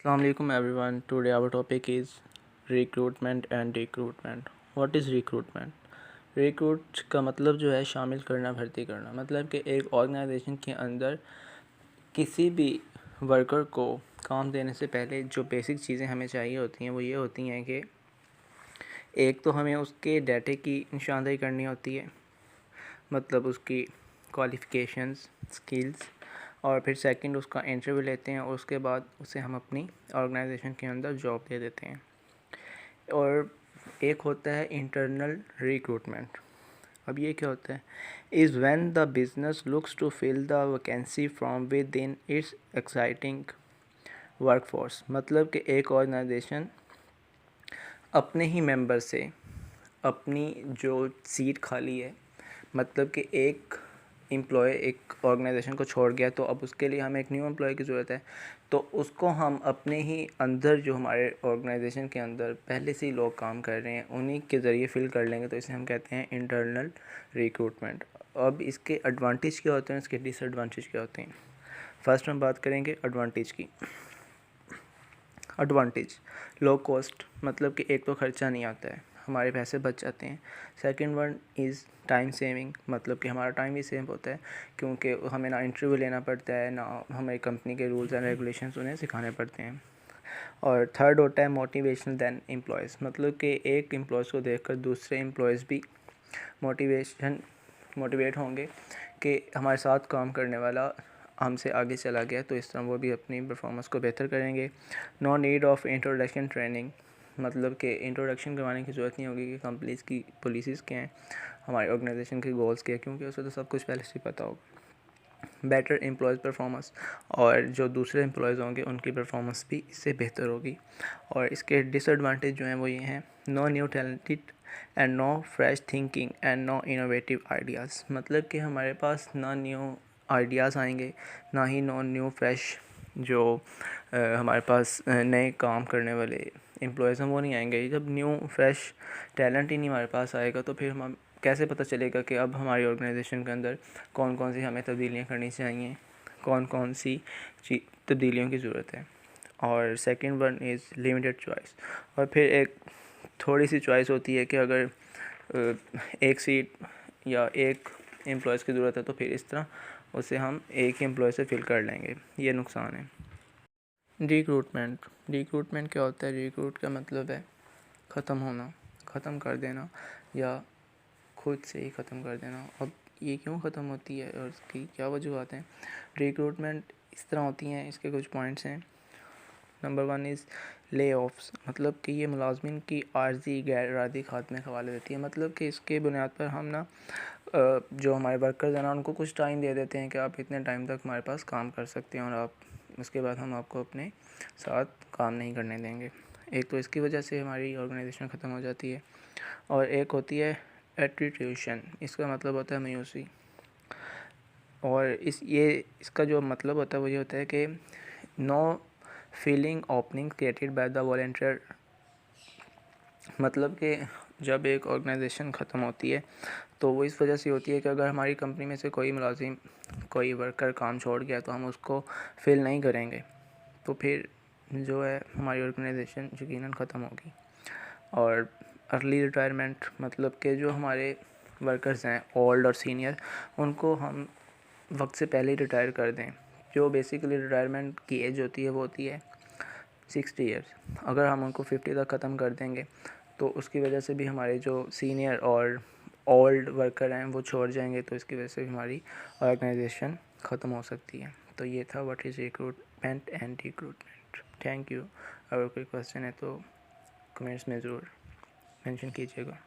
Assalamu alaikum everyone. Today our topic is recruitment and recruitment. What is recruitment? Recruit का मतलब जो है शामिल करना, भर्ती करना। मतलब कि एक ऑर्गेनाइजेशन के अंदर किसी भी वर्कर को काम देने से पहले जो बेसिक चीज़ें हमें चाहिए होती हैं वो ये होती हैं कि एक तो हमें उसके डाटे की निशानदेही करनी होती है, मतलब उसकी क्वालिफ़िकेशंस, स्किल्स, और फिर सेकंड उसका इंटरव्यू लेते हैं और उसके बाद उसे हम अपनी ऑर्गेनाइजेशन के अंदर जॉब दे देते हैं। और एक होता है इंटरनल रिक्रूटमेंट। अब ये क्या होता है? Is when the business looks to fill the vacancy from within its exciting workforce. मतलब कि एक ऑर्गेनाइजेशन अपने ही मेंबर से अपनी जो सीट खाली है, मतलब कि एक एम्प्लॉय एक ऑर्गेनाइजेशन को छोड़ गया तो अब उसके लिए हमें एक न्यू एम्प्लॉय की ज़रूरत है, तो उसको हम अपने ही अंदर जो हमारे ऑर्गेनाइजेशन के अंदर पहले से ही लोग काम कर रहे हैं उन्हीं के ज़रिए फ़िल कर लेंगे, तो इसे हम कहते हैं इंटरनल रिक्रूटमेंट। अब इसके एडवांटेज क्या होते हैं, इसके डिसएडवांटेज क्या होते हैं? फर्स्ट हम बात करेंगे एडवांटेज की। एडवांटेज लो कॉस्ट, मतलब कि एक तो ख़र्चा नहीं आता है, हमारे पैसे बच जाते हैं। Second one is time saving, मतलब कि हमारा टाइम भी सेव होता है क्योंकि हमें ना इंटरव्यू लेना पड़ता है, ना हमें कंपनी के रूल्स एंड रेगुलेशंस उन्हें सिखाने पड़ते हैं। और थर्ड होता है मोटिवेशनल दैन एम्प्लॉयज़, मतलब कि एक एम्प्लॉयज़ को देखकर दूसरे एम्प्लॉयज़ भी मोटिवेट होंगे कि हमारे साथ काम करने वाला हमसे आगे चला गया, तो इस तरह वो भी अपनी परफॉर्मेंस को बेहतर करेंगे। No need of introduction training, मतलब कि इंट्रोडक्शन करवाने की ज़रूरत नहीं होगी कि कंपनीज़ की पॉलिसीज़ क्या हैं, हमारे ऑर्गेनाइजेशन के गोल्स क्या हैं, क्योंकि उसे तो सब कुछ पहले से पता होगा। बेटर एम्प्लॉयज़ परफॉर्मेंस, और जो दूसरे एम्प्लॉयज़ होंगे उनकी परफॉर्मेंस भी इससे बेहतर होगी। और इसके डिसएडवांटेज जो हैं वो ये हैं, no new talented and no fresh thinking and no innovative ideas, मतलब कि हमारे पास ना न्यू आइडियाज़ आएंगे, ना ही न्यू फ्रेश जो हमारे पास नए काम करने वाले एम्प्लॉयज़ हैं वो नहीं आएंगे। जब न्यू फ्रेश टैलेंट ही नहीं हमारे पास आएगा तो फिर हम कैसे पता चलेगा कि अब हमारी ऑर्गेनाइजेशन के अंदर कौन कौन सी हमें तब्दीलियाँ करनी चाहिए, कौन कौन सी तब्दीलियों की ज़रूरत है। और second one is limited choice, और फिर एक थोड़ी सी चॉइस होती है कि अगर एक सीट या एक एम्प्लॉयज़ की ज़रूरत है तो फिर इस तरह उसे हम एक एम्प्लॉय से फिल कर लेंगे। ये नुकसान है। रिक्रूटमेंट क्या होता है? रिक्रूट का मतलब है ख़त्म होना, ख़त्म कर देना, या खुद से ही ख़त्म कर देना। अब ये क्यों ख़त्म होती है और इसकी क्या वजूहत हैं? रिक्रूटमेंट इस तरह होती हैं, इसके कुछ पॉइंट्स हैं। नंबर वन इज़ ले ऑफ्स, मतलब कि ये मुलाजमिन की आर्जी गैर इरादी खात्मे के हवाले देती है। मतलब कि इसके बुनियाद पर हम ना जो हमारे वर्कर्स हैं ना उनको कुछ टाइम दे देते हैं कि आप इतने टाइम तक हमारे पास काम कर सकते हैं और आप उसके बाद हम आपको अपने साथ काम नहीं करने देंगे। एक तो इसकी वजह से हमारी ऑर्गेनाइजेशन ख़त्म हो जाती है। और एक होती है एट्रीट्यूशन, इसका मतलब होता है मायूसी। और इसका जो मतलब होता है वो ये होता है कि no feeling opening created by the volunteer, मतलब कि जब एक ऑर्गेनाइजेशन ख़त्म होती है तो वो इस वजह से होती है कि अगर हमारी कंपनी में से कोई मुलाजिम, कोई वर्कर काम छोड़ गया तो हम उसको फिल नहीं करेंगे, तो फिर जो है हमारी ऑर्गेनाइजेशन यकीनन ख़त्म होगी। और अर्ली रिटायरमेंट, मतलब कि जो हमारे वर्कर्स हैं ओल्ड और सीनियर, उनको हम वक्त से पहले ही रिटायर कर दें। जो बेसिकली रिटायरमेंट की एज होती है वो होती है 60 ईयर्स। अगर हम उनको 50 तक ख़त्म कर देंगे तो उसकी वजह से भी हमारे जो सीनियर और ओल्ड वर्कर हैं वो छोड़ जाएंगे, तो इसकी वजह से भी हमारी ऑर्गेनाइजेशन ख़त्म हो सकती है। तो ये था what is recruitment and recruitment. Thank you. अगर कोई क्वेश्चन है तो कमेंट्स में ज़रूर मेंशन कीजिएगा।